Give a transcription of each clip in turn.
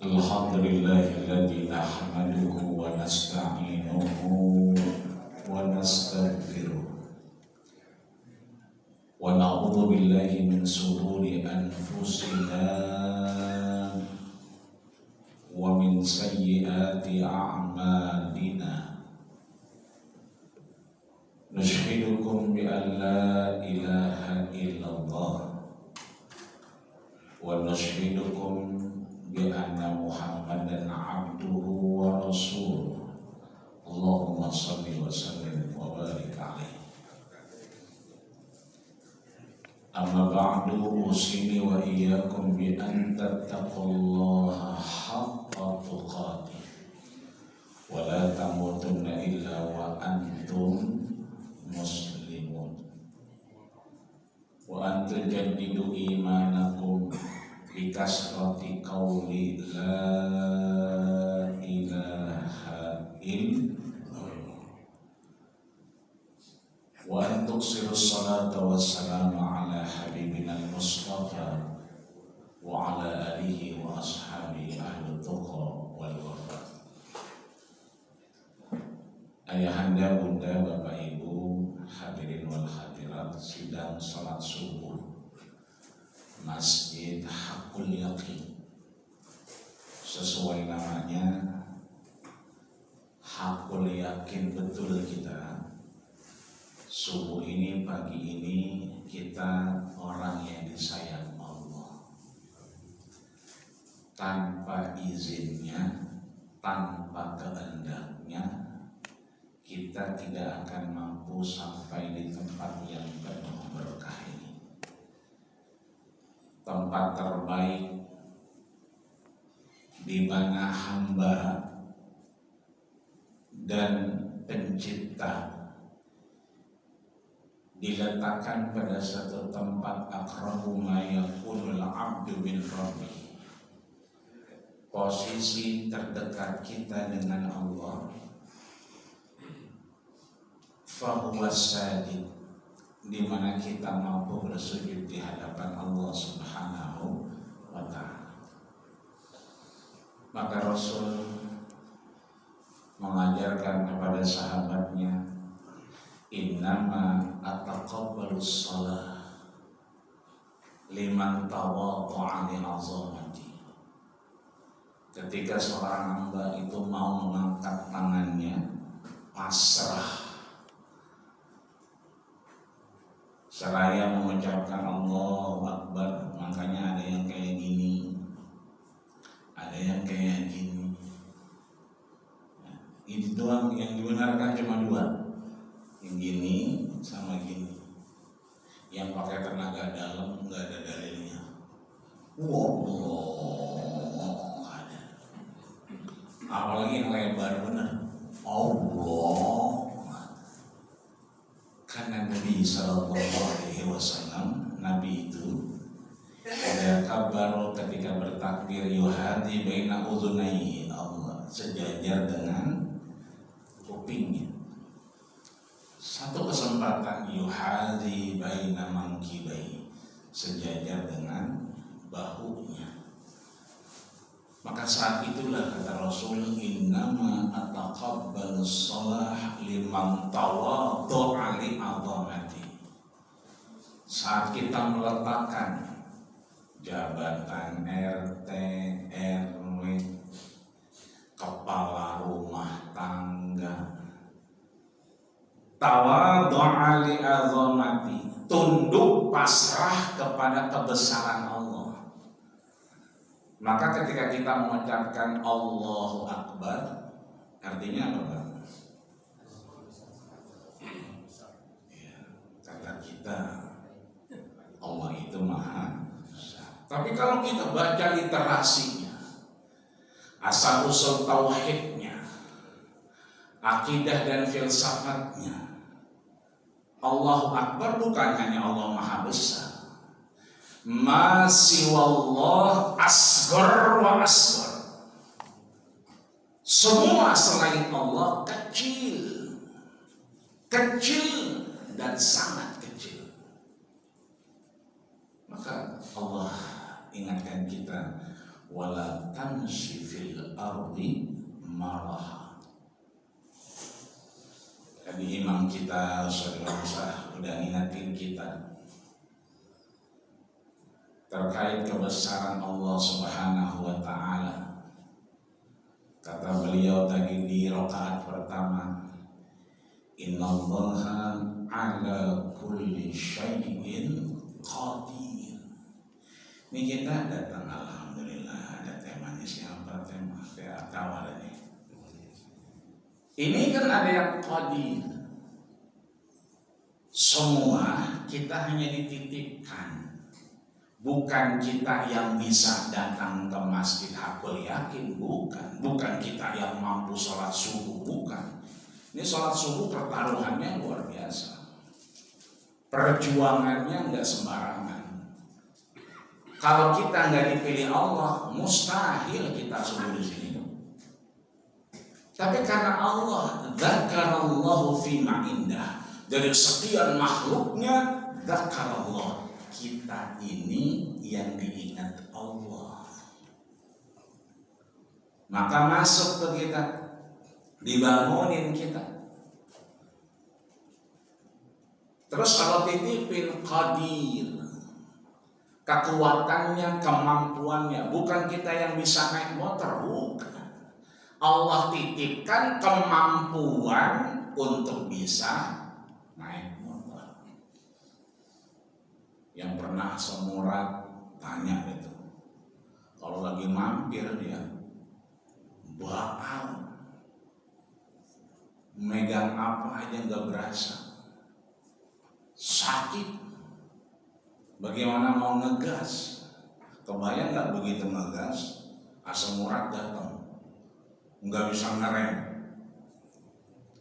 Alhamdulillahilladzi nahmaduhu wa nasta'inuhu wa nastaghfiruh wa na'udzu billahi min shururi anfusina wa min sayyiati a'malina. Nushhidukum bi an la ilaha illallah wa nushhidukum bi anna Muhammadan abduhu wa rasuluh. Allahumma shalli wa sallim wa barik alaihi. Amma ba'du, usini wa iyyakum bi an tattaqullaha haqqa tuqatih wa la tamutunna illa wa antum muslimun wa an tujaddidu imanakum bi kasrati qawli la ilaha illallah wa an tuksiru salata wassalamu ala habibina al-mustafa wa ala alihi wa ashabihi ahli tuqa wal wafa. Ayahanda, bunda, bapak, ibu, hadirin wal hadirat sidang salat subuh Masjid Hakul Yakin. Sesuai namanya, Hakul Yakin betul kita. Subuh ini, pagi ini, kita orang yang disayang Allah. Tanpa izinnya, tanpa kehendaknya, kita tidak akan mampu sampai di tempat yang penuh berkah ini. Tempat terbaik di mana hamba dan pencipta diletakkan pada satu tempat aqrabu ma yakunul abdu min rabbih. Posisi terdekat kita dengan Allah, fahuwa sajid, di mana kita mampu bersujud di hadapan Allah Subhanahu wa ta'ala. Maka Rasul mengajarkan kepada sahabatnya, innama ataqabbalus shalah liman tawaddu'a li 'azamati. Ketika seorang hamba itu mau mengangkat tangannya, pasrah, seraya mengucapkan Allahu Akbar. Makanya ada yang kayak gini, ada yang kayak gini. Ini doang yang dibenarkan, cuma dua, yang gini sama gini. Yang pakai tenaga dalam nggak ada dalilnya. Wallah, ada. Apalagi yang lebar benar. Allah. Karena Nabi Sallallahu Alaihi Wasallam, Nabi itu ada kabar ketika bertakbir, yuhadi baina udhunai Allah, sejajar dengan kupingnya. Satu kesempatan yuhadi baina mankibai, sejajar dengan bahunya. Maka saat itulah kata Rasul, innama ataqabbalus shalah liman tawaddu'a li 'azamati. Saat kita meletakkan jabatan RT, RW, kepala rumah tangga, tawaddu'a li 'azamati, tunduk pasrah kepada kebesaran Allah. Maka ketika kita mengucapkan Allahu Akbar, artinya apa, Pak? Ya, kata kita Allah itu Maha Besar. Tapi kalau kita baca literasinya, asal usul tauhidnya, akidah dan filsafatnya, Allahu Akbar bukan hanya Allah Maha Besar. Ma siwallah asghar wa asghar. Semua selain Allah kecil, kecil dan sangat kecil. Maka Allah ingatkan kita, wala tamshi fil ardi maraha. Tadi imam kita saudara udah ingatin kita terkait kebesaran Allah Subhanahu wa ta'ala. Kata beliau tadi di rakaat pertama, innallaha ala kulli syai'in qadir. Ini kita datang, alhamdulillah, ada temanya. Siapa tema? Saya tahu ada nih. Ini kan ada yang qadir. Semua kita hanya dititipkan. Bukan kita yang bisa datang ke masjid Hakul Yakin, bukan kita yang mampu sholat subuh, bukan. Ini sholat subuh pertaruhannya luar biasa, perjuangannya nggak sembarangan. Kalau kita nggak dipilih Allah, mustahil kita subuh di sini. Tapi karena Allah, dzakarallahu fima indah, dari sekian makhluknya, dzakarallah. Kita ini yang diingat Allah, maka masuk ke kita, dibangunin kita. Terus kalau titipin qadir, kekuatannya, kemampuannya, bukan kita yang bisa naik motor, bukan. Allah titipkan kemampuan untuk bisa naik motor. Yang pernah semurat tanya itu, kalau lagi mampir dia bakal megang apa aja nggak berasa, sakit. Bagaimana mau ngegas? Kebayang nggak begitu ngegas, asam urat datang, nggak bisa ngerem.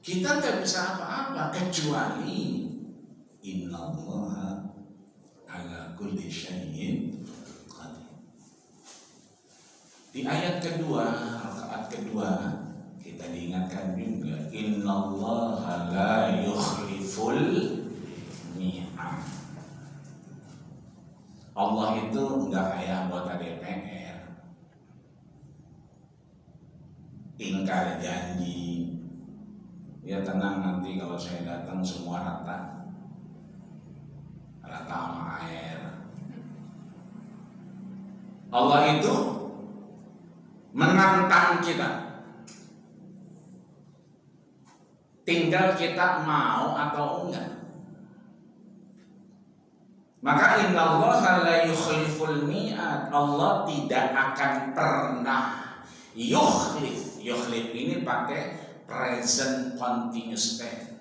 Kita nggak bisa apa-apa kecuali innallaha ala kulli syai'in qadir. Di ayat kedua, rakaat kedua, kita diingatkan juga innallaha la yukhliful mi'ad. Allah itu enggak kayak anggota DPR ingkar janji. Ya tenang, nanti kalau saya datang semua rata sama air. Allah itu menantang kita, tinggal kita mau atau enggak. Maka innallaha la yukhliful mi'ad, Allah tidak akan pernah yukhlif. Yukhlif ini pakai present continuous tense.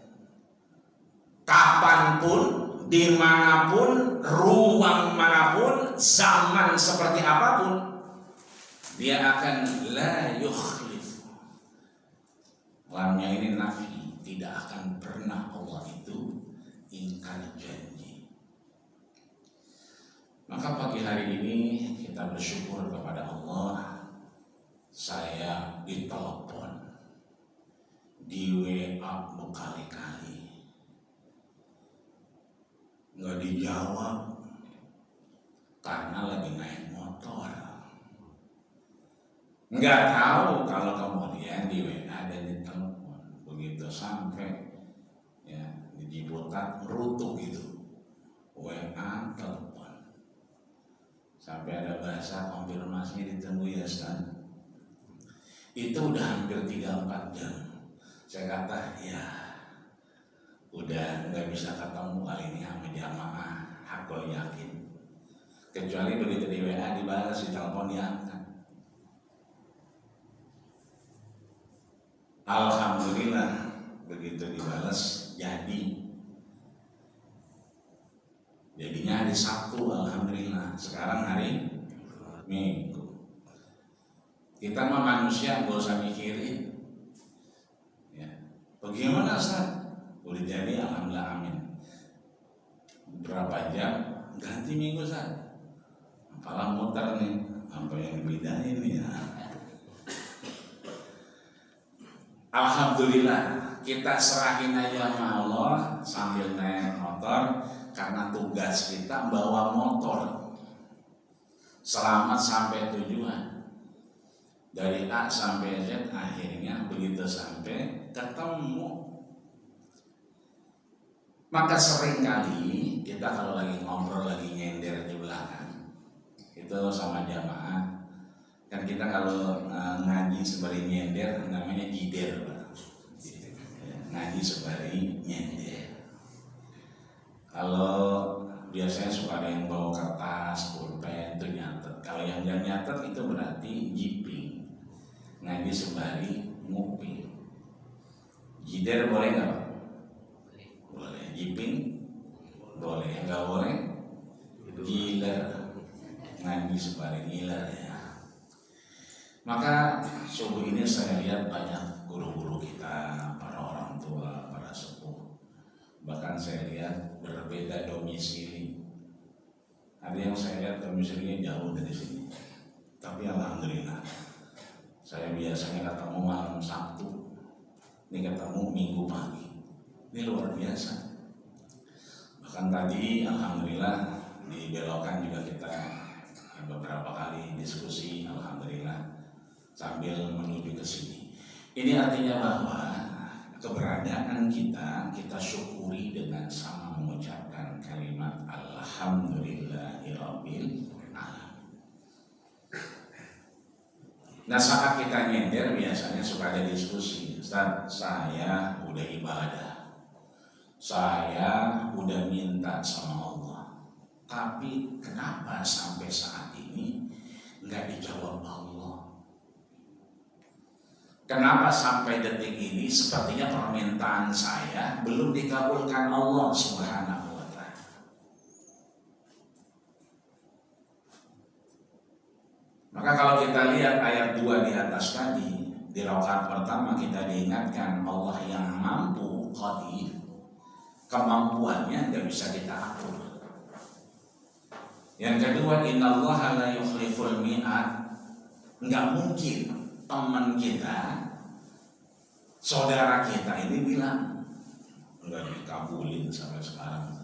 Kapanpun, dimanapun, ruang manapun, zaman seperti apapun, dia akan la yukhlif. Lamnya ini nafi, tidak akan pernah Allah itu ingkar janji. Maka pagi hari ini kita bersyukur kepada Allah. Saya ditelepon, di WA berkali-kali, nggak dijawab karena lagi naik motor. Nggak tahu kalau kemudian di WA dan di telepon, begitu sampai ya di Ciputat rutuk gitu, WA telepon, sampai ada bahasa konfirmasinya ditunggu ya Ustaz. Itu udah hampir 3-4 jam. Saya kata ya udah nggak bisa ketemu kali ini sama jamaah Hakul Yakin, kecuali begitu di WA dibalas, di telepon diangkat. Alhamdulillah begitu dibalas jadinya hari Sabtu, alhamdulillah. Sekarang hari Minggu. Kita mah manusia nggak usah mikirin ya, bagaimana Ustaz? Udah jadi, alhamdulillah, amin. Berapa jam ganti minggu Ustaz? Apalah muter nih, apa yang dibedain nih ya. Alhamdulillah, kita serahin aja sama Allah sambil naik motor, karena tugas kita bawa motor. selamat sampai tujuan. Dari A sampai Z, akhirnya begitu sampai ketemu. Maka seringkali kita kalau lagi ngobrol, lagi nyender di belakang, itu sama jamaah, kan kita kalau ngaji sembari nyender namanya jider, Pak. Ngaji sembari nyender. Kalau biasanya suka ada yang bawa kertas, pulpen itu nyatet. Kalau yang gak nyatet itu berarti jiping. Ngaji sembari nguping. Jider boleh nggak, Pak? Boleh. Jiping boleh. Yang nggak boleh giler. Ngaji sembari giler ya. Maka subuh ini saya lihat banyak guru-guru kita, para orang tua, para sepuh. Bahkan saya lihat berbeda domisili. Ada yang saya lihat domisilinya jauh dari sini. Tapi alhamdulillah, saya biasanya ketemu malam Sabtu, ini ketemu Minggu pagi. Ini luar biasa. Bahkan tadi alhamdulillah di belokan juga kita beberapa kali diskusi, alhamdulillah, sambil menuju ke sini. Ini artinya bahwa keberadaan kita syukuri dengan sama mengucapkan kalimat alhamdulillahirabbil alamin. Nah, saat kita nyender biasanya suka ada diskusi. Ustaz, saya udah ibadah, saya udah minta sama Allah, tapi kenapa sampai saat ini nggak dijawab Allah? Kenapa sampai detik ini sepertinya permintaan saya belum dikabulkan Allah Subhanahu wa ta'ala? Maka kalau kita lihat ayat 2 di atas tadi, di rakaat pertama kita diingatkan Allah yang mampu, qadir. Kemampuannya nggak bisa kita atur. Yang kedua, innallaha la yukhliful mi'ad. Nggak mungkin teman kita, saudara kita ini bilang nggak dikabulin sampai sekarang.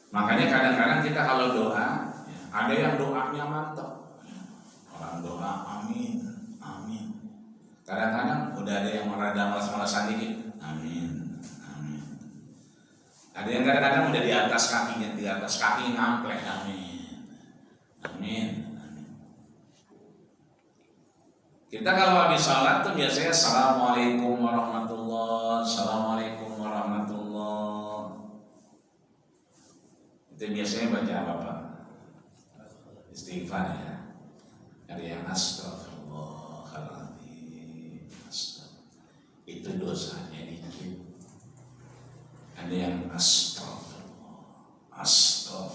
Makanya kadang-kadang kita kalau doa, ada yang doanya mantap, orang doa amin, amin. Kadang-kadang udah ada yang merada malas-malasan dikit, amin, amin. Ada yang kadang-kadang udah di atas kaki ngampleh, amin, amin. Kita kalau habis sholat tuh biasanya assalamualaikum warahmatullah, assalamualaikum warahmatullah. Itu biasanya baca apa, Pak? Istighfar ya. Ada yang astaghfirullahaladzim, itu dosanya dikit. Ada yang astagfirullah,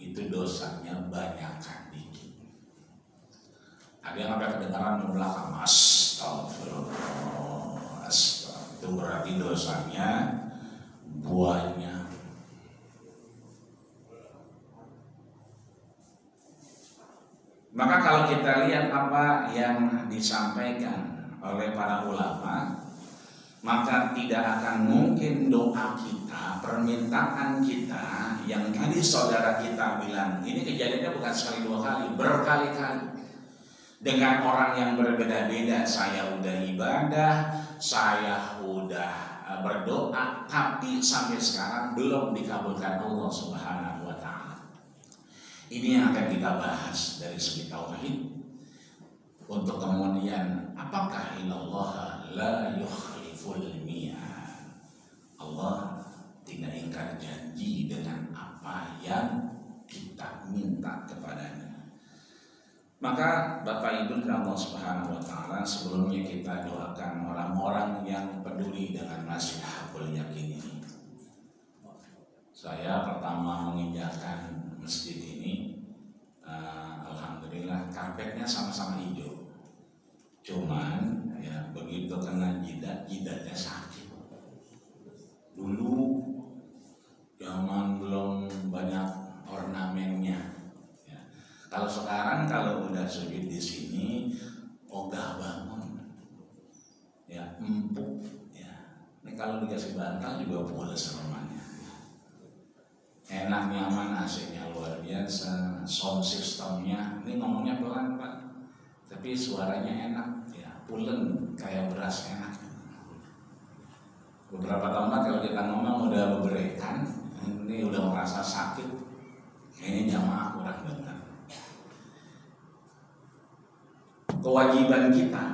itu dosanya banyakan dikit. Ada yang sampai kedengaran di belakang astagfirullah, itu berarti dosanya banyak. Maka kalau kita lihat apa yang disampaikan oleh para ulama, maka tidak akan mungkin doa kita, permintaan kita yang tadi saudara kita bilang, ini kejadiannya bukan sekali dua kali, berkali-kali. Dengan orang yang berbeda-beda, saya udah ibadah, saya udah berdoa, tapi sampai sekarang belum dikabulkan Allah Subhanahu wa ta'ala. Ini yang akan kita bahas dari segi tauhid. Untuk kemudian, apakah innallaha la yukhliful mi'ad? Allah tidak ingkar janji dengan apa yang kita minta kepadanya. Maka Bapak Ibu Allah Subhanahu wa ta'ala, sebelumnya kita doakan orang-orang yang peduli dengan nasihatul yakin ini. Saya pertama menginjakan masjid ini, alhamdulillah karpetnya sama-sama hijau. Cuman ya begitu kena jidatnya sakit. Dulu zaman belum banyak ornamennya. Kalau sekarang kalau udah sujud di sini, ogah bangun, ya empuk, ya. Ini kalau dikasih bantal juga pules rumahnya. enak, nyaman, AC-nya luar biasa, sound systemnya, ini ngomongnya pelan Pak, tapi suaranya enak, ya pulen kayak beras, enak. Beberapa tempat kalau kita ngomong udah beberekan, ini udah merasa sakit, ini jamaah kurang dengar. Kewajiban kita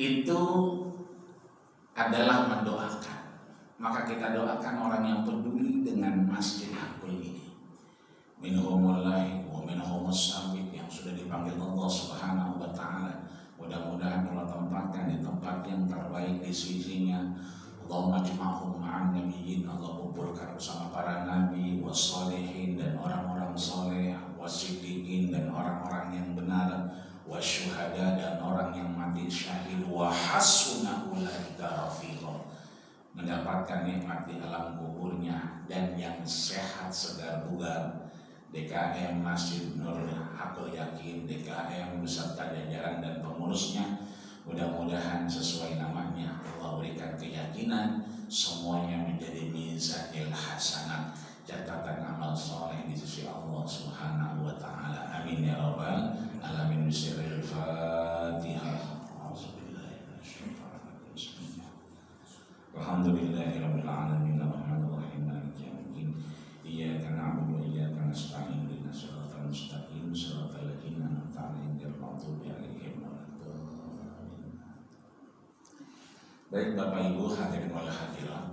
itu adalah mendoakan. Maka kita doakan orang yang peduli dengan Masjid Hakul ini. Minhumullahi wa minhumus sabit, yang sudah dipanggil Allah Subhanahu wa Ta'ala. Mudah-mudahan Allah tempatkan di tempat yang terbaik di sisinya. Allahumma jama'hum ma'an nabiyyin, Allah kumpulkan bersama para nabi, wassalihin, dan orang-orang soleh, wasiddiqin, dan orang-orang yang benar, wasyuhada, dan orang yang mati syahid, wa hasuna ulaika rafiqa, mendapatkan nikmat di alam kuburnya, dan yang sehat segar bugar. DKM Masjid Nur Hakul Yakin, DKM beserta jajaran dan pengurusnya, mudah-mudahan sesuai namanya Allah berikan keyakinan semuanya menjadi mizanil hasanah, catatan amal soleh di sisi Allah Subhanahu wa Ta'ala. Amin ya rabbal alamin. Bismillahirrahmanirrahim. Fatihah. Alhamdulillahirabbil alamin, arrahmanirrahim, maliki yaumiddin. Iyyaka na'budu wa iyyaka nasta'in, ihdinas siratal mustaqim, siratal ladzina an'amta 'alaihim ghairil maghdubi 'alaihim waladdallin. Baik Bapak Ibu hadirin wal hadirat,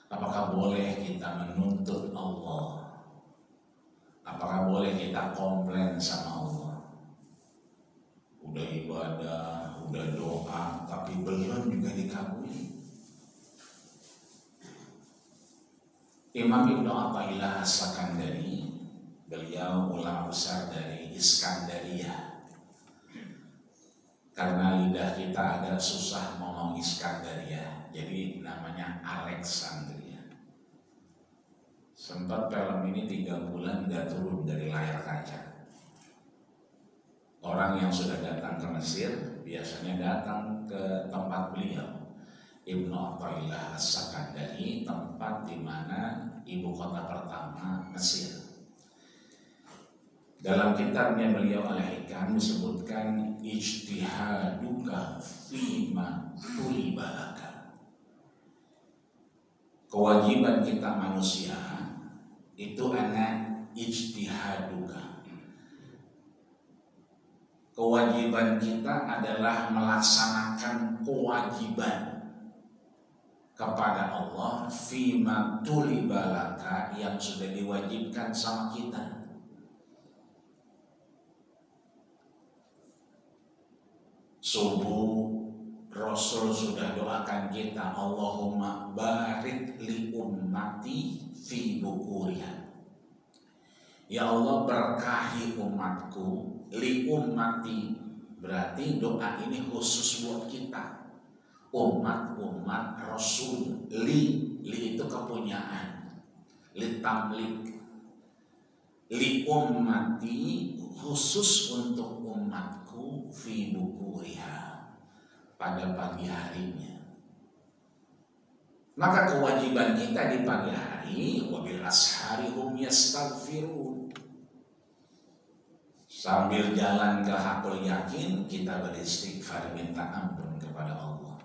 apakah boleh kita menuntut Allah? Apakah boleh kita komplain sama Allah? Udah ibadah, udah doa, tapi belum juga dikabuli. Imam Ibnu Athaillah As-Sakandari, beliau ulama besar dari Iskandaria. Karena lidah kita agak susah ngomong Iskandaria, jadi namanya Alexandria. Sempat film ini 3 bulan gak turun dari layar kaca. Orang yang sudah datang ke Mesir biasanya datang ke tempat beliau, Ibnu Athaillah As-Sakandari, tempat di mana ibu kota pertama Mesir. Dalam kitabnya beliau Al-Hikam disebutkan ijtihaduka fima tulibalaka. Kewajiban kita manusia itu anak ijtihaduka. Kewajiban kita adalah melaksanakan kewajiban kepada Allah fima tulibalaka, yang sudah diwajibkan sama kita. Subuh Rasul sudah doakan kita, Allahumma barik li ummati fi bukuriha. Ya Allah, berkahi umatku, li ummati, berarti doa ini khusus buat kita, umat Rasul. Li itu kepunyaan, li tamlik, li ummati khusus untuk umatku, fi bukuriha, pada pagi harinya. Maka kewajiban kita di pagi hari, wabil ashari hum yastaghfirun. Sambil jalan ke Hakul Yakin, kita beristighfar, minta ampun kepada Allah.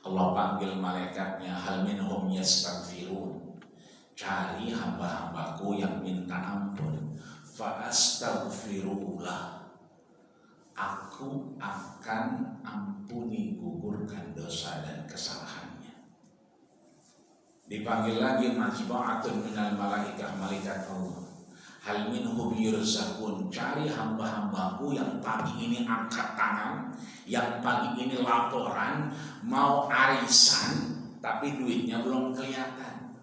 Allah panggil malaikatnya, hal minhum yastaghfirun, cari hamba-hambaku yang minta ampun. Fa astaghfirullah, aku akan ampuni, gugurkan dosa dan kesalahannya. Dipanggil lagi majma'atun minal malaikah, malaikat Allah, hal minhum yurzakun, cari hamba-hambaku yang pagi ini angkat tangan, yang pagi ini laporan mau arisan tapi duitnya belum kelihatan.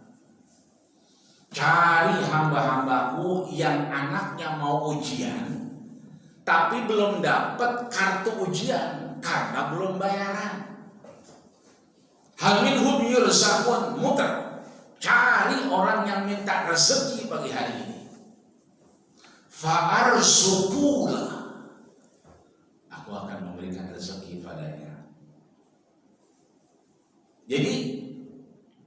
Cari hamba-hambaku yang anaknya mau ujian tapi belum dapat kartu ujian karena belum bayaran. Hal minhum yurzakun, muter, cari orang yang minta rezeki pagi hari ini. Fa'arzuqulah, aku akan memberikan rezeki padanya. Jadi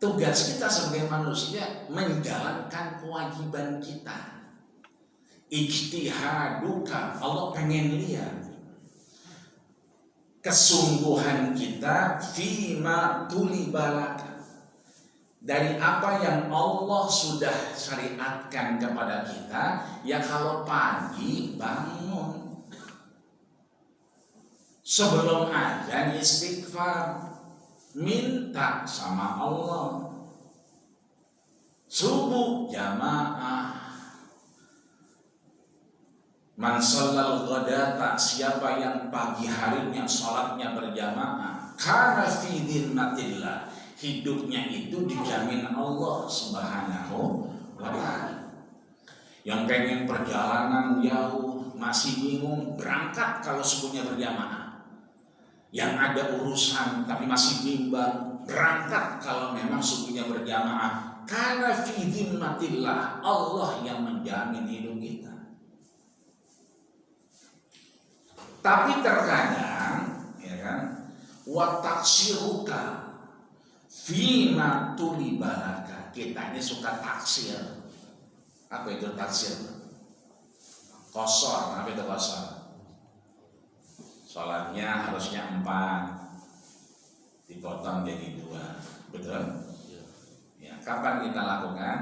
tugas kita sebagai manusia menjalankan kewajiban kita. Ijtihaduka, Allah pengen lihat kesungguhan kita fima tulibalaka, dari apa yang Allah sudah syariatkan kepada kita. Ya kalau pagi bangun, sebelum azan istighfar, minta sama Allah. Subuh jamaah. Man shallal ghadata, siapa yang pagi harinya sholatnya berjamaah, karena fi dhimmatillah, hidupnya itu dijamin Allah Subhanahu wa ta'ala. Yang pengen perjalanan jauh masih bingung berangkat kalau subuhnya berjamaah. Yang ada urusan tapi masih bimbang berangkat kalau memang subuhnya berjamaah, karena fi dhimmatillah, Allah yang menjamin hidup kita. Tapi terkadang, ya kan, wa taksiruka fima tulibalaka, kita ini suka taksir. Apa itu taksir? Kosor. Apa itu kosor? Sholatnya harusnya 4, dipotong jadi 2, betul? Ya, kapan kita lakukan?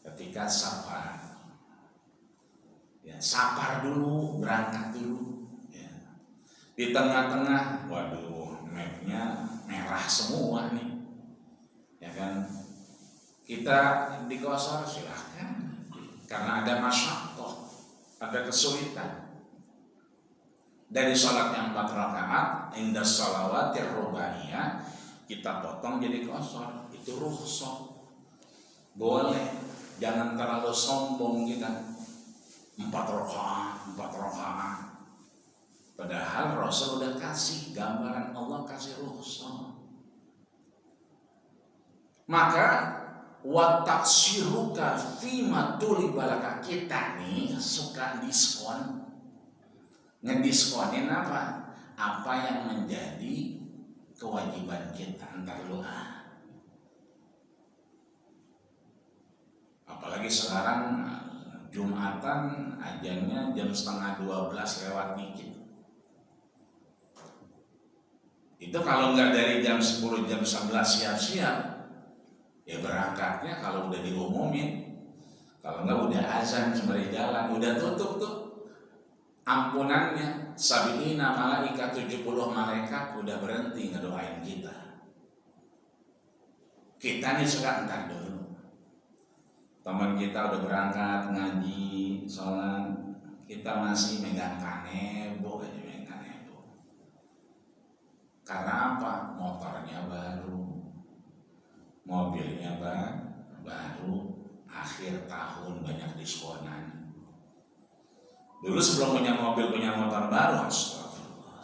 Ketika safar. Ya, safar dulu, berangkat dulu. Di tengah-tengah, waduh, mapnya merah semua nih, ya kan? Kita dikosor silahkan, karena ada masyaqqah, ada kesulitan. Dari sholat yang 4 rakaat, indah shalawatir rubaiyah, kita potong jadi kosor, itu rukhsah, boleh. Jangan terlalu sombong kita, 4 rakaat. Padahal Rasul udah kasih gambaran, Allah kasih rukhsah. Maka wa taksiruka fima tulibalaka, kita nih suka diskon. Ngediskonin apa? Apa yang menjadi kewajiban kita. Entar lu apalagi sekarang Jumatan ajannya jam 11:30 lewat dikit. Itu kalau nggak dari jam 10, jam 11 siap-siap, ya berangkatnya kalau udah diumumin. Kalau nggak udah azan sembari jalan, udah tutup tuh ampunannya. Sabiina malaikat, 70 malaikat udah berhenti ngedoain kita. Kita nih suka entar dulu. Teman kita udah berangkat ngaji, sholat, kita masih megang kanebo aja. Karena apa? Motornya baru, mobilnya baru, akhir tahun banyak diskonan. Dulu sebelum punya mobil, punya motor baru, astagfirullah.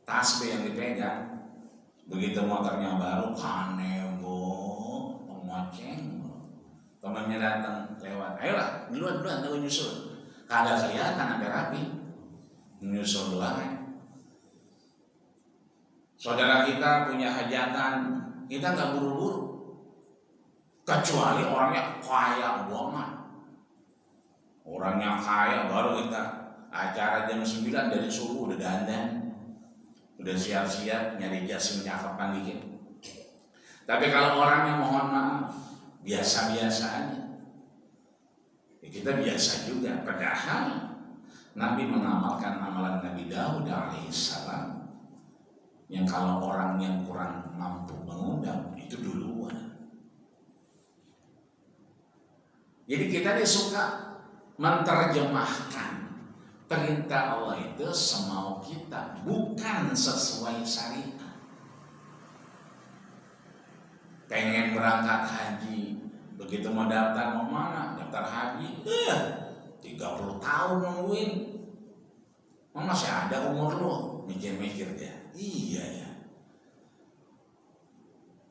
Tasbih yang dipegang. Begitu motornya baru, kanebo, pengoceng. Temannya datang lewat, ayolah duluan, aku nyusul. Kagak kelihatan sampai rapi, nyusul doang. Saudara kita punya hajatan, kita nggak buru-buru, kecuali orangnya kaya banget. Orangnya kaya baru kita acara jam 9 dari subuh udah dandan, udah siap-siap nyari jas yang cakapan dikit. Tapi kalau orangnya mohon maaf biasa-biasa aja, ya kita biasa juga. Padahal Nabi mengamalkan amalan Nabi Daud alaihissalam, yang kalau orang yang kurang mampu mengundang itu duluan. Jadi kita disuka menerjemahkan perintah Allah itu semau kita, bukan sesuai syariat. Pengen berangkat haji, begitu mau daftar, mau mana? Daftar haji, 30 tahun nungguin. Masih ada umur lo, mikir-mikir dia. Iya ya.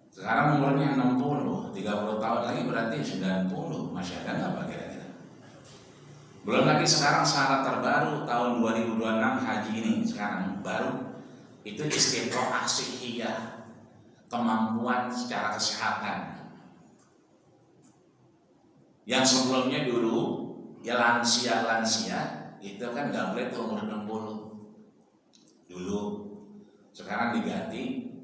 Sekarang umurnya 60, 30 tahun lagi berarti 90. Masih ada nggak Pak kira-kira? Belum lagi sekarang syarat terbaru tahun 2026 haji ini sekarang baru itu istiqomah sihiyah. kemampuan secara kesehatan. Yang sebelumnya dulu ya lansia itu kan nggak boleh tuh umur 60 dulu. Sekarang diganti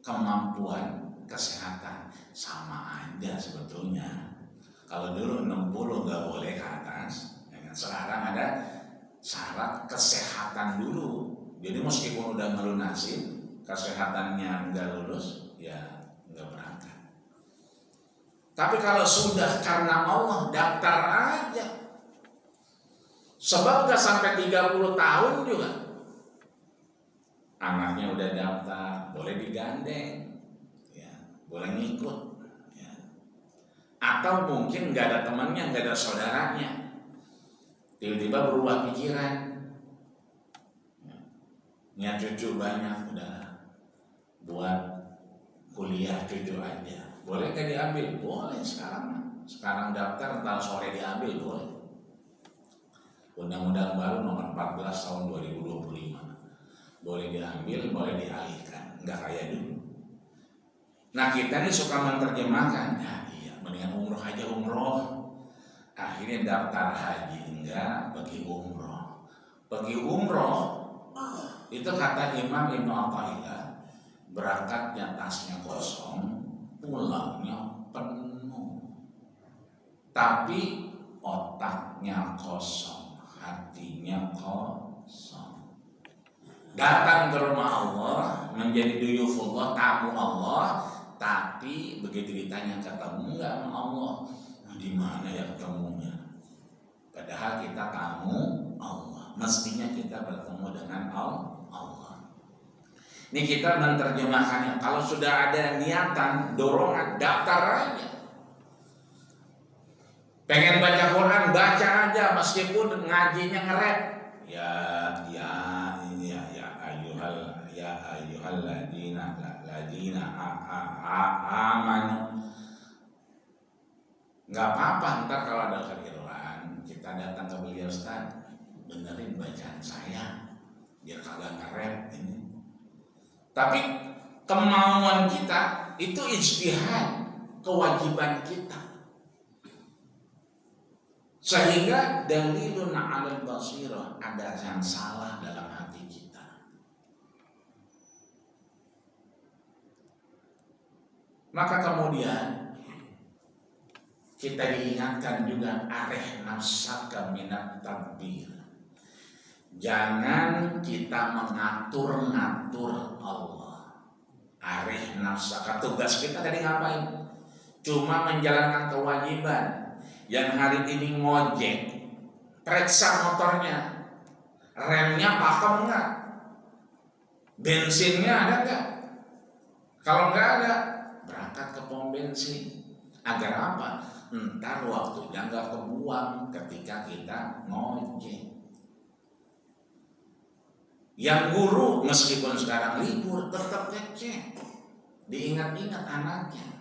kemampuan kesehatan. Sama aja sebetulnya. Kalau dulu 60 nggak boleh ke atas, ya kan? Sekarang ada syarat kesehatan dulu. Jadi meskipun udah melunasin, kesehatannya nggak lulus, ya nggak berangkat. Tapi kalau sudah karena Allah, daftar aja. Sebab nggak sampai 30 tahun juga. Anaknya udah daftar, boleh digandeng, ya, boleh ngikut. Ya. Atau mungkin nggak ada temannya, nggak ada saudaranya. Tiba-tiba berubah pikiran. Ya, cucu banyak, udah buat kuliah cucu aja. Boleh nggak diambil? Boleh sekarang. Sekarang daftar, ntar sore diambil, boleh. Undang-undang baru nomor 14 tahun 2025. Boleh diambil, boleh dialihkan. Nggak kayak dulu. Nah kita nih suka menerjemahkan, nah iya mendingan umroh aja umroh. Akhirnya daftar haji enggak, pergi umroh. Pergi umroh, itu kata Imam Ibnu Athaillah, berangkatnya tasnya kosong, pulangnya penuh. Tapi otaknya kosong, hatinya kosong. Datang ke rumah Allah, menjadi duyufullah, tamu Allah, tapi begitu ditanya ketemu nggak sama Allah, di mana ya ketemunya? Padahal kita tamu Allah, mestinya kita bertemu dengan Allah. Ini kita menerjemahkannya. Kalau sudah ada niatan, dorongan, daftar aja. Pengen baca Quran, baca aja meskipun ngajinya ngerep. Ya ayyuhalladzina amanu. Nggak apa-apa ntar kalau ada kekeliruan kita datang ke beliau, Ustaz, benerin bacaan saya biar kagak ngerep ini. Tapi kemauan kita itu ijtihad, kewajiban kita. Sehingga dalilun 'alal basirah, ada yang salah dalam hati kita. Maka kemudian kita diingatkan juga, areh nafsaka minat tadbir. Jangan kita mengatur-ngatur Allah. Areh nafsaka, tugas kita tadi ngapain? Cuma menjalankan kewajiban. Yang hari ini ngojek, periksa motornya, remnya pakem enggak, bensinnya ada enggak? Kalau enggak ada, berangkat ke pom bensin. Agar apa? Ntar waktunya enggak kebuang ketika kita ngojek. Yang guru meskipun sekarang libur tetap ngecek, diingat-ingat anaknya.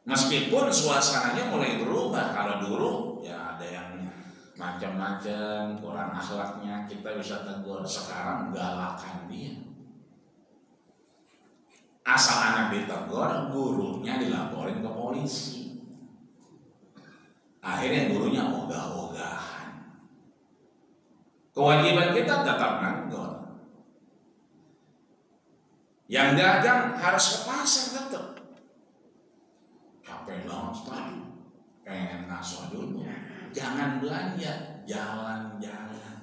Meskipun suasananya mulai berubah. Kalau dulu ya ada yang macam-macam, kurang akhlaknya, kita bisa tegur. Sekarang galakan dia. Asal anak ditegur, gurunya dilaporin ke polisi. Akhirnya gurunya ogah-ogahan. Kewajiban kita tetap nanggur. Yang dagang harus ke pasar tetap. Capek banget Ustaz, pengen ngaso dulu. Jangan belanja, jalan-jalan.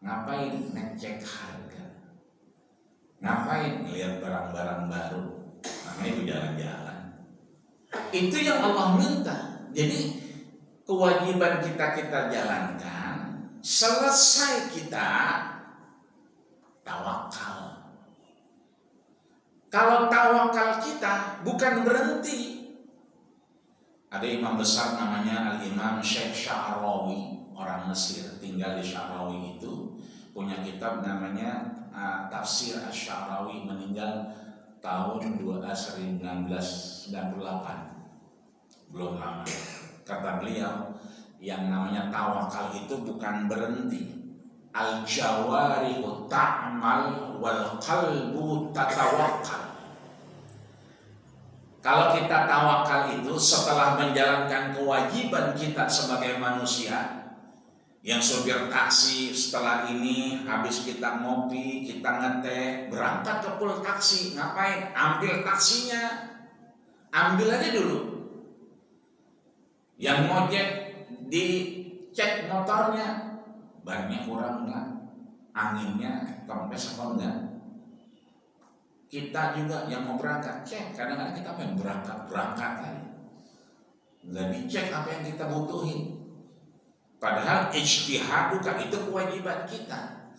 Ngapain? Ngecek harga. Ngapain? Lihat barang-barang baru. Namanya itu jalan-jalan. Itu yang Allah minta. Jadi kewajiban kita jalankan. Selesai kita tawakal. Kalau tawakal kita bukan berhenti. Ada imam besar namanya Al-Imam Syekh Sya'rawi, orang Mesir, tinggal di Sya'rawi itu, punya kitab namanya Tafsir Asy-Sya'rawi, meninggal tahun 1998, belum lama. Kata beliau, yang namanya tawakal itu bukan berhenti. al-jawarihu ta'mal wal qalbu tatawakkal. Kalau kita tawakal itu setelah menjalankan kewajiban kita sebagai manusia, yang supir taksi setelah ini habis kita ngopi, kita ngeteh, berangkat ke pool taksi, ngapain? Ambil taksinya, ambil aja dulu. Yang ngojek dicek motornya, bannya kurang enggak, anginnya kempes apa enggak. Kita juga yang mau berangkat cek, kadang-kadang kita pengen berangkat kan, nggak dicek apa yang kita butuhin. Padahal ijtihaduka itu kewajiban kita.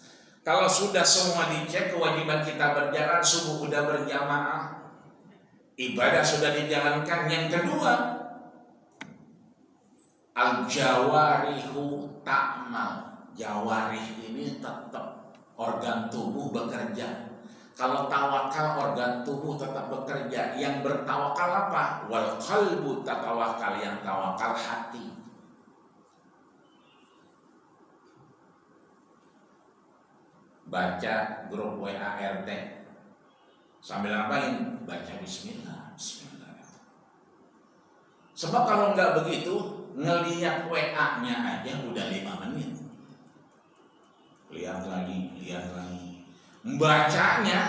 Kalau sudah semua dicek, kewajiban kita berjalan, subuh udah berjamaah, ibadah sudah dijalankan. Yang kedua, al-jawarihu ta'mal. Jawarih ini tetap organ tubuh bekerja. Kalau tawakal organ tubuh tetap bekerja. Yang bertawakal apa? Wal qalbu tatawakal, yang tawakal hati. Baca grup WA RT sambil ngapain? Baca bismillah, bismillah. Sebab kalau nggak begitu, ngelihat WA-nya aja udah 5 menit. Lihat lagi, bacanya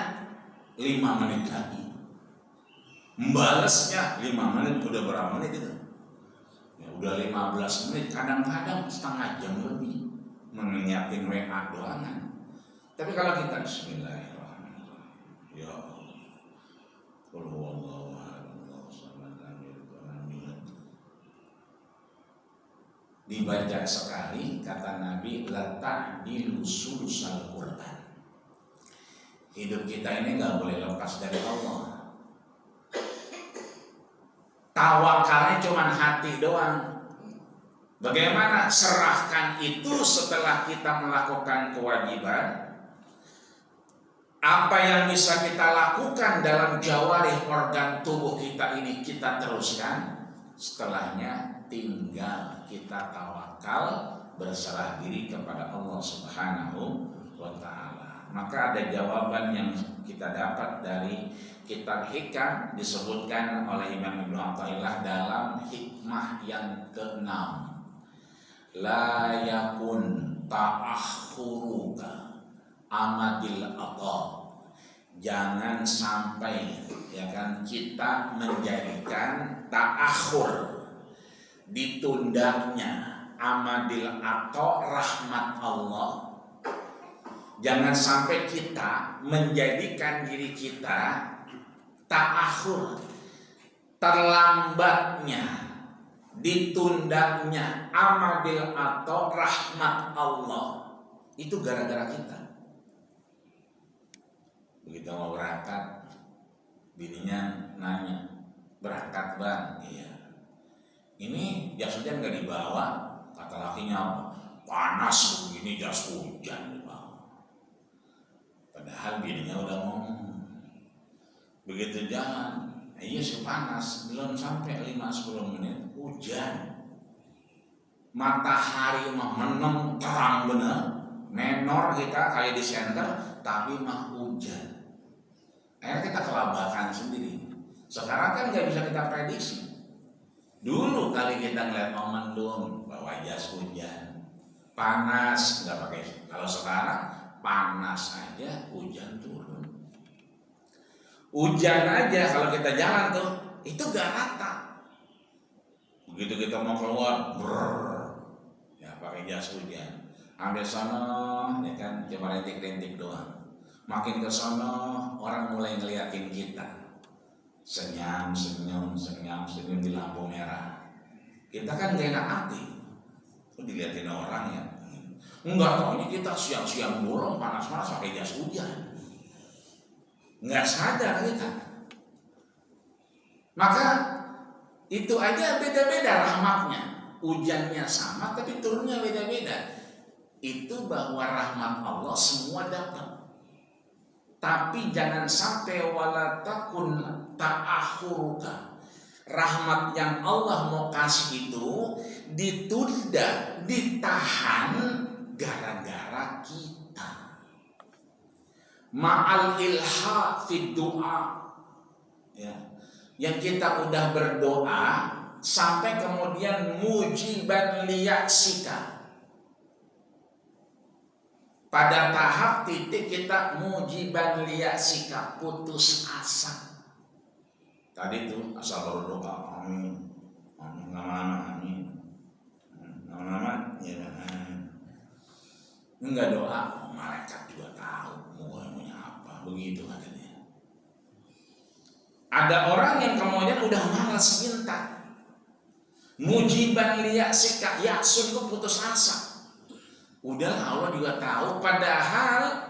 5 menit lagi, membalesnya 5 menit, udah berapa menit itu? Ya, udah 15 menit, kadang-kadang setengah jam lebih menyiapin WA doangan. Tapi kalau kita bismillahirrahmanirrahim, ya Allah, qul huwallahu ahad, Allahu samad, lam yalid walam yulad, dibaca sekali, kata Nabi, la ta'dilu sulusal Quran. Hidup kita ini nggak boleh lepas dari Allah. Tawakalnya cuma hati doang. Bagaimana serahkan itu setelah kita melakukan kewajiban? Apa yang bisa kita lakukan dalam jawarih organ tubuh kita ini kita teruskan. Setelahnya tinggal kita tawakal, berserah diri kepada Allah Subhanahu wa ta'ala. Maka ada jawaban yang kita dapat dari kitab Hikam, disebutkan oleh Imam Ibnu Athaillah dalam hikmah yang ke-6. La yakun ta'akhuruka amadil atha. Jangan sampai ya kan kita menjadikan ta'akhur, ditundanya amadil atha, rahmat Allah. Jangan sampai kita menjadikan diri kita ta'akhur, terlambatnya, ditundanya amadil atha, rahmat Allah. Itu gara-gara kita. Begitu mau berangkat, bininya nanya, berangkat bang? Iya. Ini jas hujan nggak dibawa? Kata lakinya, panas begini jas hujan dibawa. Padahal bininya udah ngomong. Begitu jalan, iya sih panas, belum sampai 5-10 menit hujan. Matahari mah menem terang bener, menor kita kayak di center, tapi mah hujan. Akhirnya kita kelabakan sendiri. Sekarang kan nggak bisa kita prediksi. Dulu kali kita ngeliat mendung, bawa jas hujan, panas nggak pakai. Kalau sekarang panas aja, hujan turun. Hujan aja kalau kita jalan tuh, itu gak rata. Begitu kita mau keluar, ya pakai jas hujan. Ambil sana, ya kan, cuma rintik-rintik doang. Makin ke sana, orang mulai ngeliatin kita. Senyum di lampu merah. Kita kan gak enak hati. Diliatin orang ya. Enggak tahu ini kita siang-siang bolong panas-panas pakai jas hujan. Enggak sadar kita. Maka itu aja beda-beda rahmatnya. Hujannya sama tapi turunnya beda-beda. Itu bahwa rahmat Allah semua dapat. Tapi jangan sampai wala takun ta'akhuruka. Rahmat yang Allah mau kasih itu ditunda, ditahan gara-gara kita. Ma'al ilha fid du'a, ya, yang kita udah berdoa sampai kemudian mujiban liyaksika, pada tahap titik kita mujiban liyaksika, putus asa. Tadi tuh asal baru doa amin, amin, nama-nama amin, nama-nama ya enggak doa, malaikat juga tahu maunya apa, begitu katanya. Ada orang yang kemudian udah malas minta, mujiban liyaksika, yaksun tuh putus asa. Udah Allah juga tahu, padahal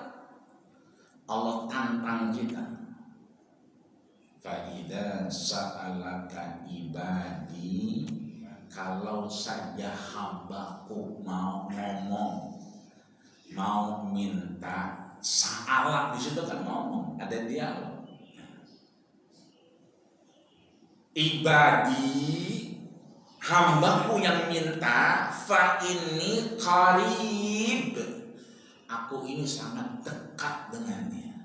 Allah tantang kita. Fa'idza sa'alaka ibadi, kalau saja hambaku mau ngomong, mau minta, sa'alak di situ kan ngomong, ada dialog. Ibadi, hambaku yang minta, fa inni qarib, aku ini sangat dekat dengannya.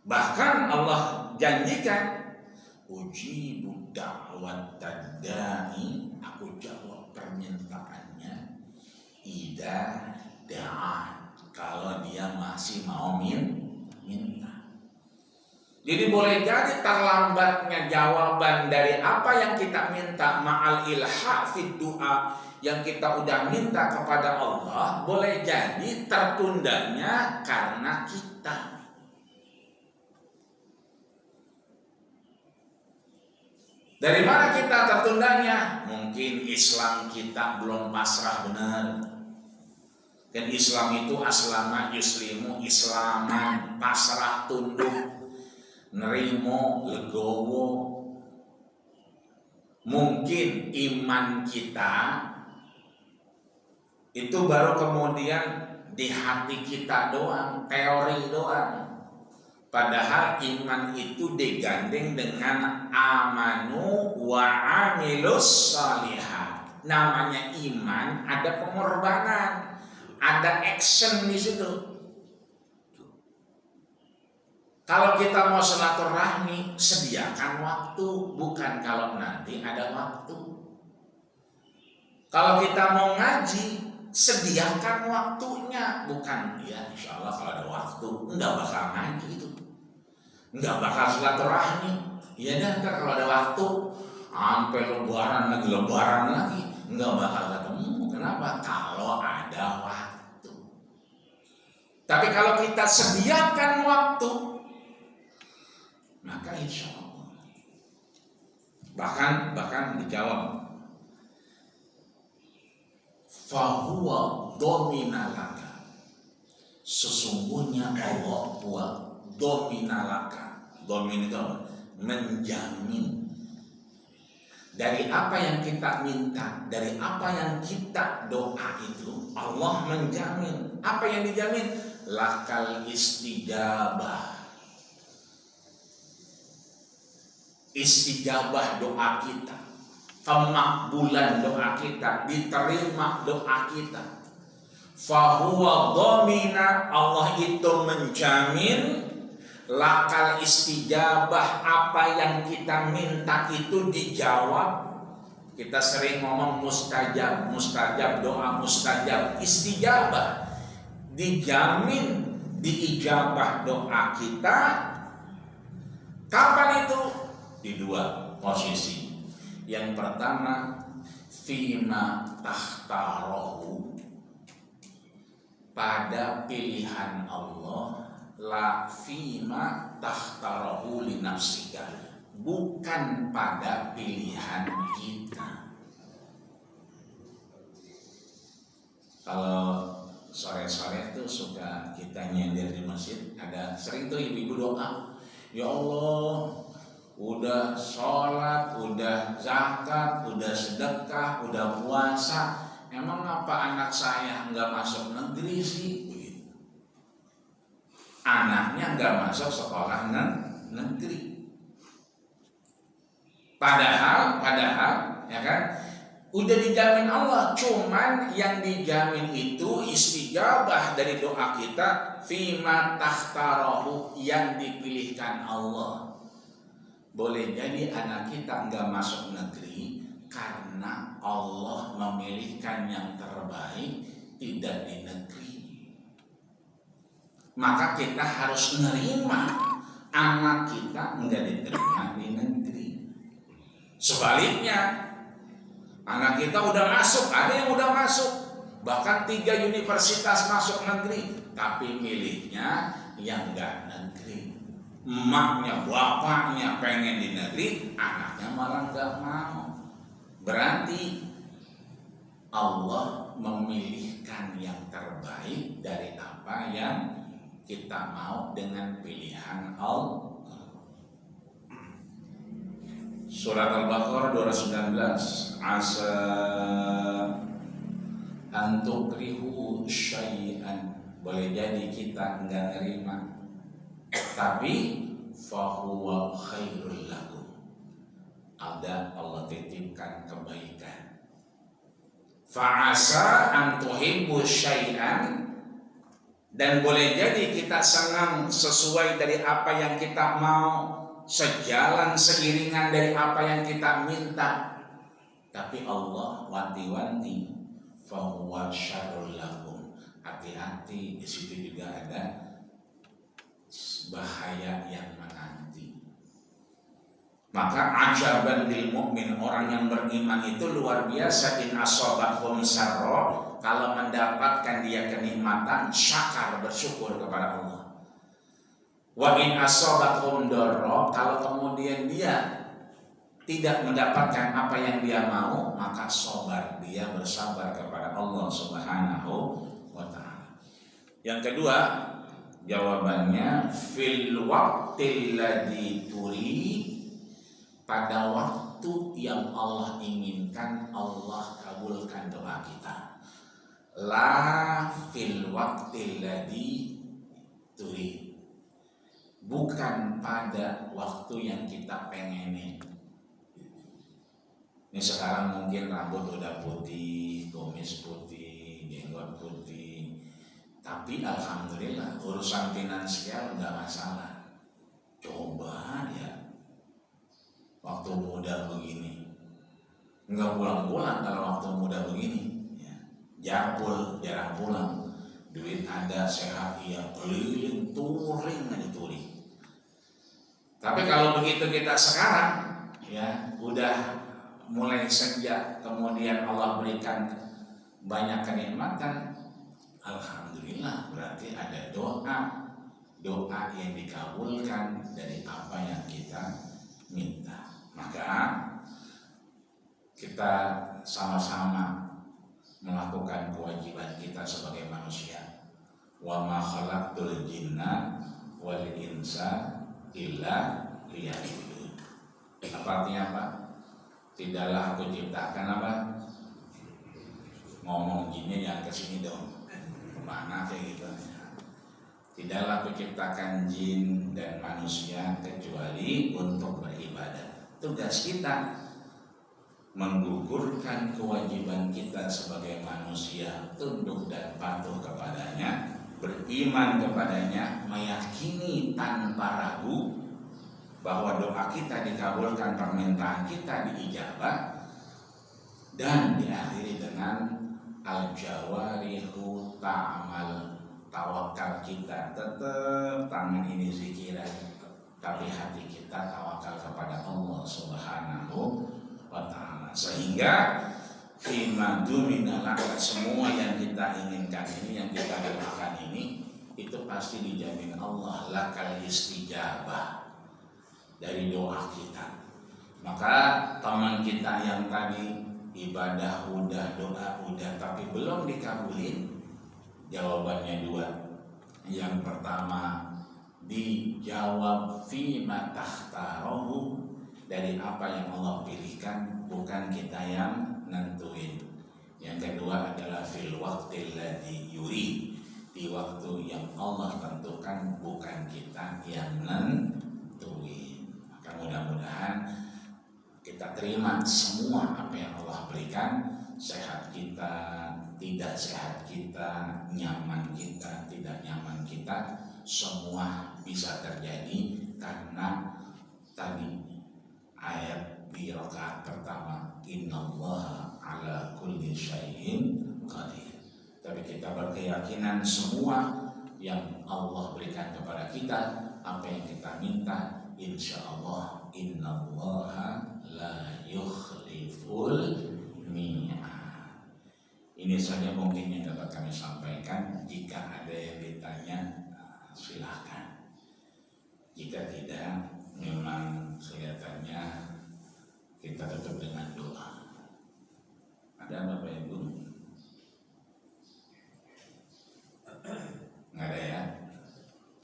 Bahkan Allah janjikan, ujibu da'wat tadda'i, aku jawab permintaannya, idza da'an, kalau dia masih mau minta. Jadi boleh jadi terlambatnya jawaban dari apa yang kita minta, ma'al ilha fid du'a, yang kita udah minta kepada Allah, boleh jadi tertundanya karena kita. Dari mana kita tertundanya? Mungkin Islam kita belum pasrah benar. Dan Islam itu aslama yuslimu, islaman, pasrah tunduk, nerimo, legowo. Mungkin iman kita itu baru kemudian di hati kita doang, teori doang. Padahal iman itu digandeng dengan amanu wa amilus salihat. Namanya iman, ada pengorbanan, ada action di situ. Kalau kita mau silaturahmi, sediakan waktu, bukan kalau nanti ada waktu. Kalau kita mau ngaji, sediakan waktunya, bukan ya insya Allah kalau ada waktu enggak bakal ngaji itu, enggak bakal silaturahmi. Ya dan kalau ada waktu sampai lebaran lagi enggak bakal ketemu. Kenapa? Kalau ada waktu. Tapi kalau kita sediakan waktu, maka insya Allah. Bahkan dijawab, fahuwa dominalaka, sesungguhnya Allah buat dominalaka. Domin itu apa? Menjamin dari apa yang kita minta, dari apa yang kita doa itu, Allah menjamin. Apa yang dijamin? Lakal istijabah. Istijabah doa kita, kemakbulan doa kita, diterima doa kita. Fahuwa dhamina, Allah itu menjamin, lakal istijabah, apa yang kita minta itu dijawab. Kita sering ngomong mustajab, mustajab, doa mustajab, istijabah, dijamin diijabah doa kita. Kapan itu? Di dua posisi. Yang pertama, fima takhtarahu, pada pilihan Allah, la fima takhtarahu li nafsika, bukan pada pilihan kita. Kalau sore-sore itu suka kita nyender di masjid, ada sering tuh ibu-ibu doa, ya Allah, udah sholat, udah zakat, udah sedekah, udah puasa, emang apa anak saya nggak masuk negeri sih? Begitu. Anaknya nggak masuk sekolah negeri. Padahal, ya kan, Udah dijamin Allah, cuman yang dijamin itu istijabah dari doa kita fima takhtarahu, yang dipilihkan Allah. Boleh jadi anak kita nggak masuk negeri karena Allah memilihkan yang terbaik tidak di negeri. Maka kita harus menerima anak kita nggak diterima di negeri. Sebaliknya, anak kita udah masuk, ada yang udah masuk, bahkan 3 universitas masuk negeri, tapi milihnya yang nggak negeri. Emaknya, bapaknya pengen di negeri, anaknya malah nggak mau. Berarti Allah memilihkan yang terbaik dari apa yang kita mau dengan pilihan Allah. Surat Al-Baqarah 219, asa antukrihu syai'an, boleh jadi kita enggak nerima, tapi fahuwa khairul lakum, ada Allah titipkan kebaikan. Fa'asa antuhibbu syai'an, dan boleh jadi kita senang sesuai dari apa yang kita mau, sejalan seiringan dari apa yang kita minta, tapi Allah wanti-wanti fahuwa syarrul lakum, hati-hati, di situ juga ada bahaya yang menanti. Maka ajaban lil mu'min, orang yang beriman itu luar biasa, in asobathum sarra, kalau mendapatkan dia kenikmatan, syakar, bersyukur kepada Allah. Wa in asobathum darra, kalau kemudian dia tidak mendapatkan apa yang dia mau, maka sabar, dia bersabar kepada Allah Subhanahu wa ta'ala. Yang kedua, jawabannya fil waqtil ladzi turid, pada waktu yang Allah inginkan, Allah kabulkan doa kita. La fil waqtil ladzi turid, bukan pada waktu yang kita pengenin. Ini sekarang mungkin rambut udah putih, kumis putih, jenggot putih, tapi alhamdulillah urusan finansial nggak masalah. Coba ya, waktu muda begini, nggak pulang-pulang kalau waktu muda begini, ya. Jarang pulang, duit ada, sehat, iya, keliling, touring aja touring. Tapi kalau begitu kita sekarang, ya udah mulai sejak kemudian Allah berikan banyak kenikmatan, alhamdulillah, berarti ada doa yang dikabulkan dari apa yang kita minta. Maka kita sama-sama melakukan kewajiban kita sebagai manusia. Wa ma khalaqtul jinna wal insa illa liya'budun. Apa artinya apa? Tidaklah aku ciptakan apa? Ngomong gini yang kesini dong. Kemana kayak gitu? Tidaklah aku ciptakan jin dan manusia kecuali untuk beribadah. Tugas kita menggugurkan kewajiban kita sebagai manusia, tunduk dan patuh kepadanya, beriman kepadanya, meyakini tanpa ragu bahwa doa kita dikabulkan, permintaan kita diijabah, dan diakhiri dengan al-jawarihu ta'amal, tawakal kita tetap tangan ini zikiran, tapi hati kita tawakal kepada Allah Subhanahu wa ta'ala. Sehingga fima dumina laka, semua yang kita inginkan ini, yang kita doakan ini, itu pasti dijamin Allah lakal istijabah dari doa kita. Maka teman kita yang tadi ibadah udah, doa udah, tapi belum dikabulin, jawabannya dua. Yang pertama, dijawab fima takhtarohu, dari apa yang Allah pilihkan, bukan kita yang nentuin. Yang kedua adalah fil waqtil ladzi yurid, di waktu yang Allah tentukan, bukan kita yang nentuin. Maka mudah-mudahan kita terima semua apa yang Allah berikan, sehat kita, tidak sehat kita, nyaman kita, tidak nyaman kita, semua bisa terjadi karena tadi ayat di rakaat pertama, innallaha ala kulli syai'in qadir. Tapi kita berkeyakinan semua yang Allah berikan kepada kita, apa yang kita minta, insya Allah innallaha la yukhliful mi'ad. Ini saja mungkin yang dapat kami sampaikan. Jika ada yang ditanya, silakan. Jika tidak, memang kelihatannya kita tutup dengan doa. Ada Bapak Ibu? Nggak ada ya?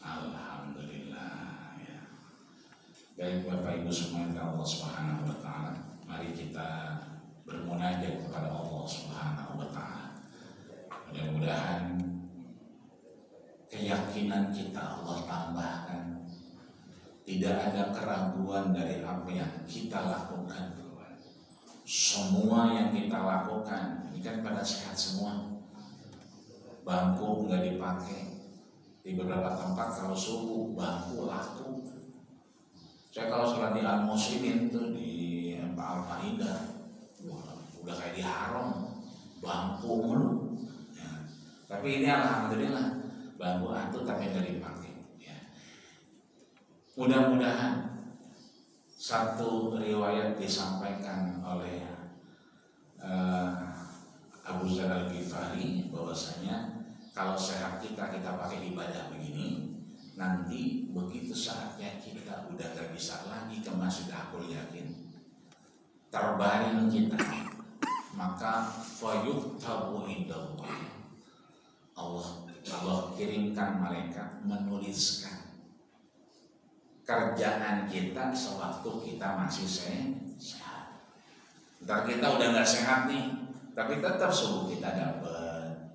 Alhamdulillah ya. Baik Bapak Ibu semuanya, Allah Subhanahu wa Ta'ala, mari kita bermunajat kepada Allah Subhanahu wa Ta'ala. Mudah-mudahan keyakinan kita Allah tambahkan. Tidak ada keraguan dari apa yang kita lakukan. Semua yang kita lakukan ini kan pada sehat semua. Bangku nggak dipakai. Di beberapa tempat kalau subuh bangku laku. Saya kalau sholat di Al-Muslimin tuh di Al-Faidah, udah kayak di haram, bangku mulu. Ya. Tapi ini alhamdulillah bangku antu tapi nggak dipakai. Mudah-mudahan satu riwayat disampaikan oleh Abu Dzar Al-Ghifari bahwasanya kalau sehat kita pakai ibadah begini, nanti begitu saatnya kita udah gak bisa lagi ke Masjid Aqul Yakin, terbaring kita, maka fayuktabu indallah, Allah kirimkan malaikat menuliskan kerjaan kita sewaktu kita masih sehat. Ntar kita udah gak sehat nih, tapi tetap subuh kita dapat,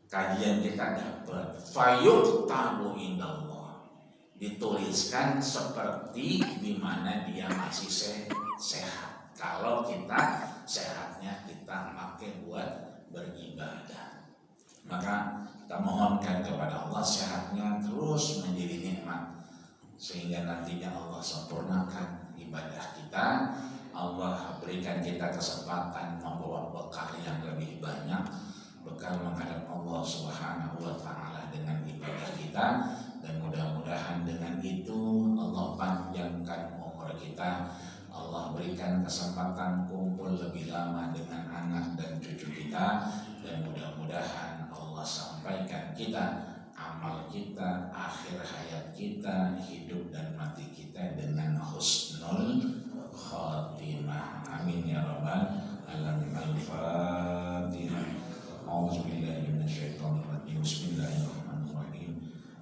kajian kita dapat, fayuktabu indallah, dituliskan seperti dimana dia masih sehat. Kalau kita sehatnya kita pakai buat beribadah, maka kita mohonkan kepada Allah sehatnya terus menjadi nikmat, sehingga nantinya Allah sempurnakan ibadah kita. Allah berikan kita kesempatan membawa bekal yang lebih banyak, bekal menghadap Allah Subhanahu wa Ta'ala dengan ibadah kita, dan mudah-mudahan dengan itu Allah panjangkan umur kita, Allah berikan kesempatan kumpul lebih lama dengan anak dan cucu kita, dan mudah-mudahan Allah sampaikan kita, amal kita, akhir hayat kita, hidup dan mati kita dengan husnul khatimah. Amin ya rabbal alamin. Al-Fatihah. A'udzubillahi minasyaitonir rajim. Bismillahirrahmanirrahim.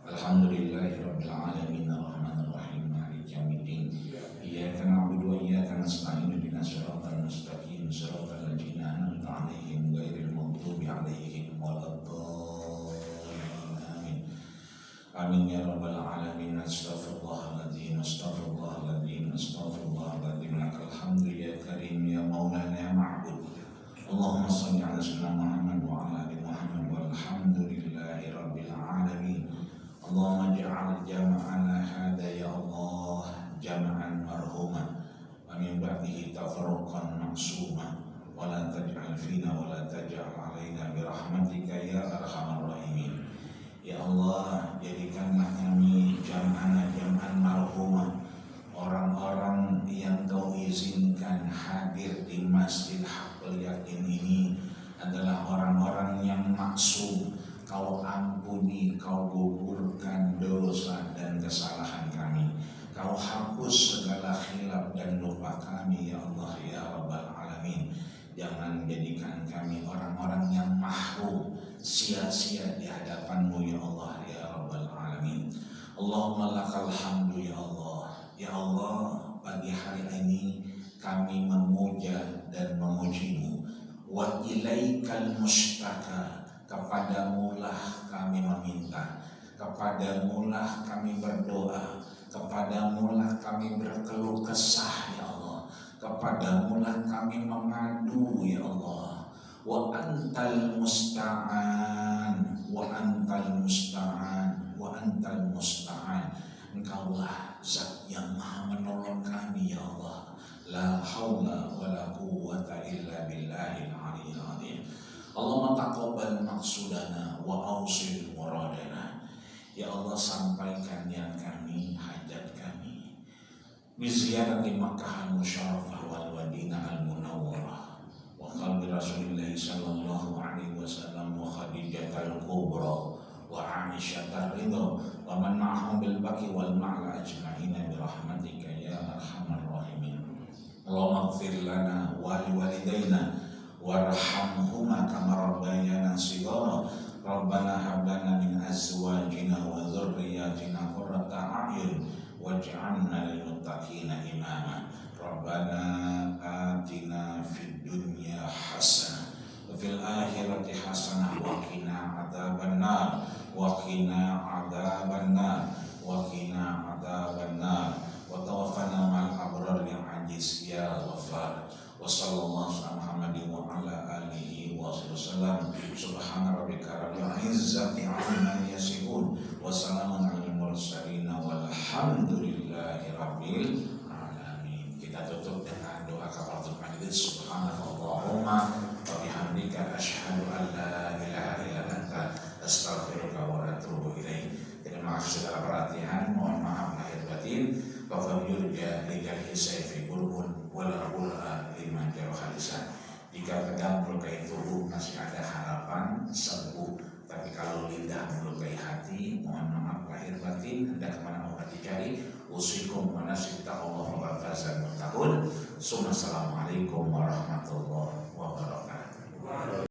Alhamdulillahirabbil alamin arrahmanir rahim maliki yaumiddin. Iyyaka na'budu wa iyyaka nasta'in ihdinas siratal mustaqim siratal ladzina an'amta 'alaihim ghairil maghdubi 'alaihim waladdallin. Amin ya rabbal alamin. Astaghfirullahaladzim, astaghfirullahaladzim, astaghfirullahaladzim. Lakal hamdu ya karim ya maulana ya ma'bud. Allahumma salli ala sayyidina Muhammad wa ala ali Muhammad walhamdulillahi rabbil alamin. Allahumma ja'al jama'ana hada ya Allah jama'an marhuma wa min ba'dihi tafarruqan maksuma wa la taj'al fina wa la taj'al alaina birahmatika ya arhamar rahimin. Ya Allah, jadikanlah kami jam'an marhumah, orang-orang yang Kau izinkan hadir di Masjid Aqul Yakin ini adalah orang-orang yang maksum. Kau ampuni, Kau gugurkan dosa dan kesalahan kami. Kau hapus segala khilaf dan lupa kami ya Allah ya Rabbal Alamin. Jangan jadikan kami orang-orang yang mahrum, sia-sia di hadapan-Mu ya Allah ya Rabbal Alamin. Allahumma lakal hamdu ya Allah. Ya Allah, pagi hari ini kami memuja dan memuji-Mu. Wa ilaikal mustaka, kepadamu lah kami meminta, kepadamu lah kami berdoa, kepadamu lah kami berkeluh kesah ya Allah. kepadamu lah kami mengadu ya Allah. Wa antal musta'an, wa antal musta'an, wa antal musta'an. Engkaulah zat yang maha menolong kami ya Allah. La haula wa la quwwata illa billahil aliyyil azim. Allahumma taqabbal maqsudana wa awsil muradana. Ya Allah, sampaikan niat kami, hajat kami. Biziyarati Makkah al-Musyarrafah wal Madinah al-Munawwarah wa qalbi Rasulillah sallallahu alaihi wasallam wa Khadijah al-Kubra wa Aisyah ar-Ridha wa man ma'ahum bil baqi wal ma'la ajma'ina bi rahmatika ya arhamar rahimin. Allahumma ighfir lana wa liwalidayna warhamhuma kama rabbayana shighara. Rabbana hab lana min azwajina wa dhurriyyatina qurrata a'yun waj'alna lil muttaqina imama. Rabbana atina fid dunya hasanah wa fil akhirati hasanah wa qina adzabannar wa qina adzabannar wa qina adzabannar wa tawaffana ma'al abrar ya aziz ya ghaffar. Wa sallallahu ala Muhammadin wa ala alihi wa sallam. Subhana rabbika rabbil izzati amma yasifun wa salamun alal mursalin walhamdulillahi rabbil alamin. Kita tutup dengan doa kafaratul majlis. Subhanallahumma wa bihamdika asyhadu an la ilaha illa anta astaghfiruka wa atubu ilaik. Terima kasih segala perhatian, mohon maaf lahir batin. Wa yurja lillahi sayfi qulubun wala qul'a liman jarahal lisan. Jika pedang melukai tubuh masih ada harapan sembuh, tapi kalau lidah melukai hati, mohon maaf lahir batin. Hendak kemana mau dicari. Usikum wa nasibta Allah wa fazal muttaqun. Assalamualaikum warahmatullahi wabarakatuh.